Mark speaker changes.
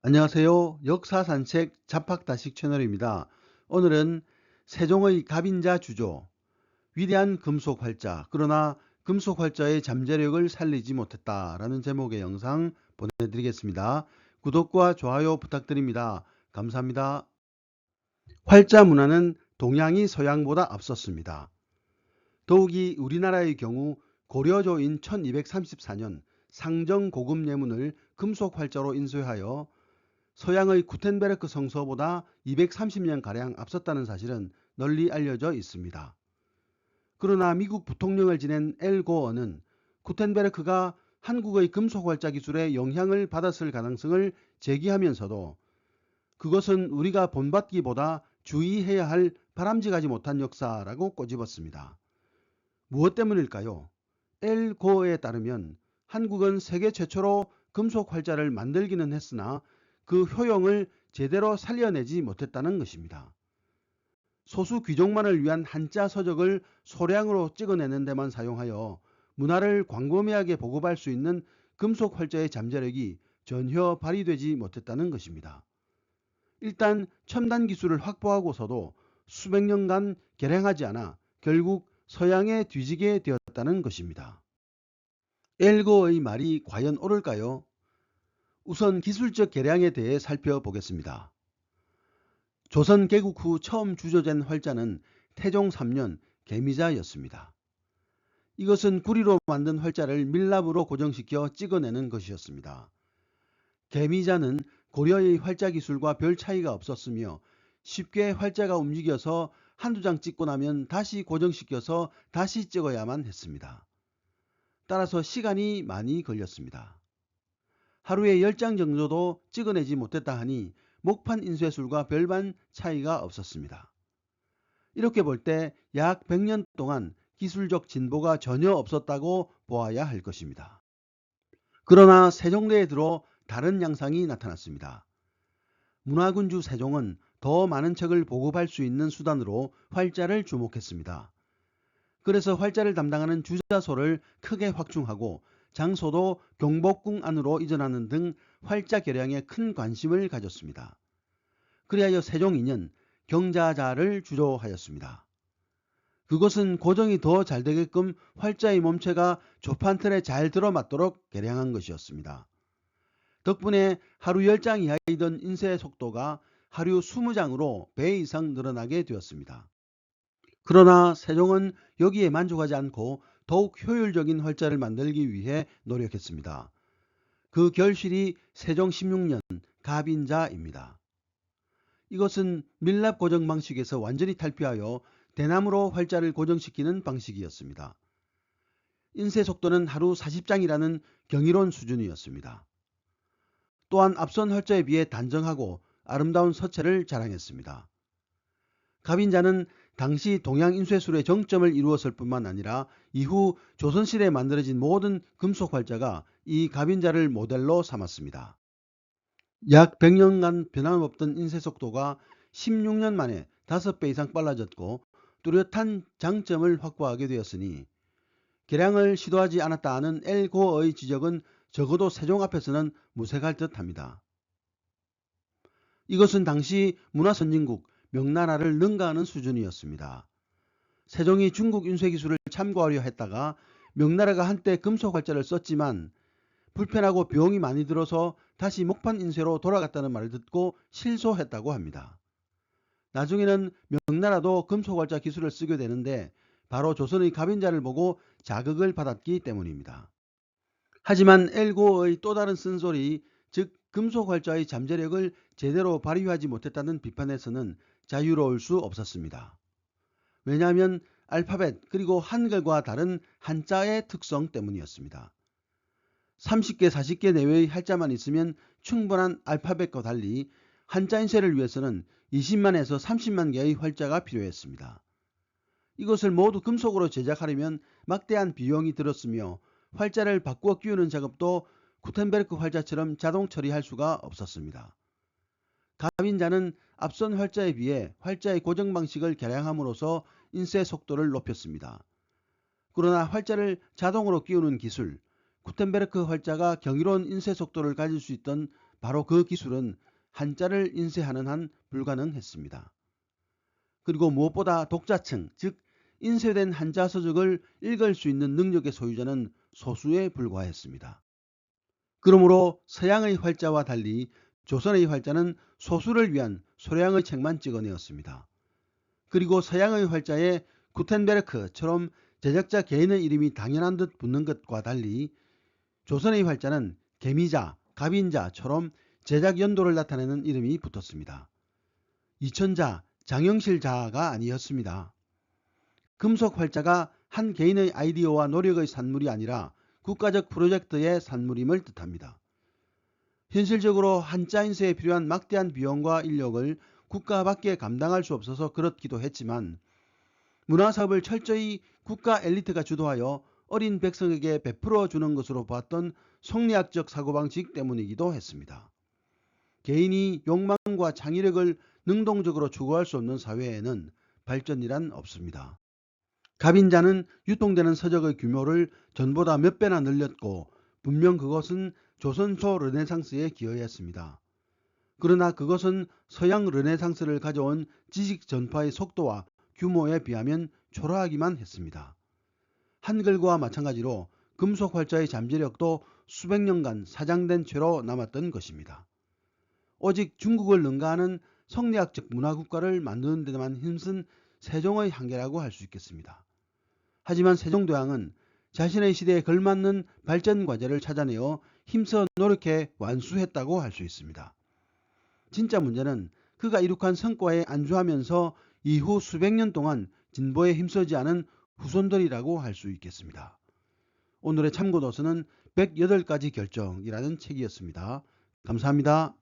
Speaker 1: 안녕하세요. 역사산책 잡학다식 채널입니다. 오늘은 세종의 갑인자 주조, 위대한 금속활자, 그러나 금속활자의 잠재력을 살리지 못했다라는 제목의 영상 보내드리겠습니다. 구독과 좋아요 부탁드립니다. 감사합니다. 활자 문화는 동양이 서양보다 앞섰습니다. 더욱이 우리나라의 경우 고려조인 1234년 상정 고급 예문을 금속활자로 인쇄하여 서양의 구텐베르크 성서보다 230년가량 앞섰다는 사실은 널리 알려져 있습니다. 그러나 미국 부통령을 지낸 엘 고어는 구텐베르크가 한국의 금속활자 기술에 영향을 받았을 가능성을 제기하면서도 그것은 우리가 본받기보다 주의해야 할 바람직하지 못한 역사라고 꼬집었습니다. 무엇 때문일까요? 엘 고어에 따르면 한국은 세계 최초로 금속활자를 만들기는 했으나 그 효용을 제대로 살려내지 못했다는 것입니다. 소수 귀족만을 위한 한자 서적을 소량으로 찍어내는 데만 사용하여 문화를 광범위하게 보급할 수 있는 금속 활자의 잠재력이 전혀 발휘되지 못했다는 것입니다. 일단 첨단 기술을 확보하고서도 수백 년간 개량하지 않아 결국 서양에 뒤지게 되었다는 것입니다. 엘고의 말이 과연 옳을까요? 우선 기술적 개량에 대해 살펴보겠습니다. 조선 개국 후 처음 주조된 활자는 태종 3년 개미자였습니다. 이것은 구리로 만든 활자를 밀랍으로 고정시켜 찍어내는 것이었습니다. 개미자는 고려의 활자 기술과 별 차이가 없었으며 쉽게 활자가 움직여서 한두 장 찍고 나면 다시 고정시켜서 다시 찍어야만 했습니다. 따라서 시간이 많이 걸렸습니다. 하루에 10장 정도도 찍어내지 못했다 하니 목판 인쇄술과 별반 차이가 없었습니다. 이렇게 볼 때 약 100년 동안 기술적 진보가 전혀 없었다고 보아야 할 것입니다. 그러나 세종대에 들어 다른 양상이 나타났습니다. 문화군주 세종은 더 많은 책을 보급할 수 있는 수단으로 활자를 주목했습니다. 그래서 활자를 담당하는 주자소를 크게 확충하고 장소도 경복궁 안으로 이전하는 등 활자 개량에 큰 관심을 가졌습니다. 그리하여 세종 2년 경자자를 주조하였습니다. 그것은 고정이 더 잘 되게끔 활자의 몸체가 조판 틀에 잘 들어맞도록 개량한 것이었습니다. 덕분에 하루 10장 이하이던 인쇄 속도가 하루 20장으로 배 이상 늘어나게 되었습니다. 그러나 세종은 여기에 만족하지 않고 더욱 효율적인 활자를 만들기 위해 노력했습니다. 그 결실이 세종 16년 갑인자입니다. 이것은 밀랍 고정 방식에서 완전히 탈피하여 대나무로 활자를 고정시키는 방식이었습니다. 인쇄 속도는 하루 40장이라는 경이로운 수준이었습니다. 또한 앞선 활자에 비해 단정하고 아름다운 서체를 자랑했습니다. 갑인자는 당시 동양 인쇄술의 정점을 이루었을 뿐만 아니라 이후 조선시대에 만들어진 모든 금속 활자가 이 갑인자를 모델로 삼았습니다. 약 100년간 변함없던 인쇄 속도가 16년 만에 5배 이상 빨라졌고 뚜렷한 장점을 확보하게 되었으니 개량을 시도하지 않았다 하는 엘 고어의 지적은 적어도 세종 앞에서는 무색할 듯합니다. 이것은 당시 문화선진국 명나라를 능가하는 수준이었습니다. 세종이 중국 인쇄기술을 참고하려 했다가 명나라가 한때 금속활자를 썼지만 불편하고 비용이 많이 들어서 다시 목판 인쇄로 돌아갔다는 말을 듣고 실소했다고 합니다. 나중에는 명나라도 금속활자 기술을 쓰게 되는데 바로 조선의 갑인자를 보고 자극을 받았기 때문입니다. 하지만 엘고의 또 다른 쓴소리, 즉 금속활자의 잠재력을 제대로 발휘하지 못했다는 비판에서는 자유로울 수 없었습니다. 왜냐하면 알파벳 그리고 한글과 다른 한자의 특성 때문이었습니다. 30개, 40개 내외의 활자만 있으면 충분한 알파벳과 달리 한자 인쇄를 위해서는 20만에서 30만 개의 활자가 필요했습니다. 이것을 모두 금속으로 제작하려면 막대한 비용이 들었으며 활자를 바꾸어 끼우는 작업도 구텐베르크 활자처럼 자동 처리할 수가 없었습니다. 갑인자는 앞선 활자에 비해 활자의 고정 방식을 개량함으로써 인쇄 속도를 높였습니다. 그러나 활자를 자동으로 끼우는 기술, 구텐베르크 활자가 경이로운 인쇄 속도를 가질 수 있던 바로 그 기술은 한자를 인쇄하는 한 불가능했습니다. 그리고 무엇보다 독자층, 즉 인쇄된 한자 서적을 읽을 수 있는 능력의 소유자는 소수에 불과했습니다. 그러므로 서양의 활자와 달리 조선의 활자는 소수를 위한 소량의 책만 찍어내었습니다. 그리고 서양의 활자에 구텐베르크처럼 제작자 개인의 이름이 당연한 듯 붙는 것과 달리 조선의 활자는 개미자, 갑인자처럼 제작 연도를 나타내는 이름이 붙었습니다. 이천자, 장영실자가 아니었습니다. 금속 활자가 한 개인의 아이디어와 노력의 산물이 아니라 국가적 프로젝트의 산물임을 뜻합니다. 현실적으로 한자 인쇄에 필요한 막대한 비용과 인력을 국가밖에 감당할 수 없어서 그렇기도 했지만 문화사업을 철저히 국가 엘리트가 주도하여 어린 백성에게 베풀어 주는 것으로 보았던 성리학적 사고방식 때문이기도 했습니다. 개인이 욕망과 창의력을 능동적으로 추구할 수 없는 사회에는 발전이란 없습니다. 갑인자는 유통되는 서적의 규모를 전보다 몇 배나 늘렸고 분명 그것은 조선 초 르네상스에 기여했습니다. 그러나 그것은 서양 르네상스를 가져온 지식 전파의 속도와 규모에 비하면 초라하기만 했습니다. 한글과 마찬가지로 금속 활자의 잠재력도 수백 년간 사장된 채로 남았던 것입니다. 오직 중국을 능가하는 성리학적 문화국가를 만드는 데만 힘쓴 세종의 한계라고 할 수 있겠습니다. 하지만 세종대왕은 자신의 시대에 걸맞는 발전 과제를 찾아내어 힘써 노력해 완수했다고 할 수 있습니다. 진짜 문제는 그가 이룩한 성과에 안주하면서 이후 수백 년 동안 진보에 힘쓰지 않은 후손들이라고 할 수 있겠습니다. 오늘의 참고도서는 108가지 결정이라는 책이었습니다. 감사합니다.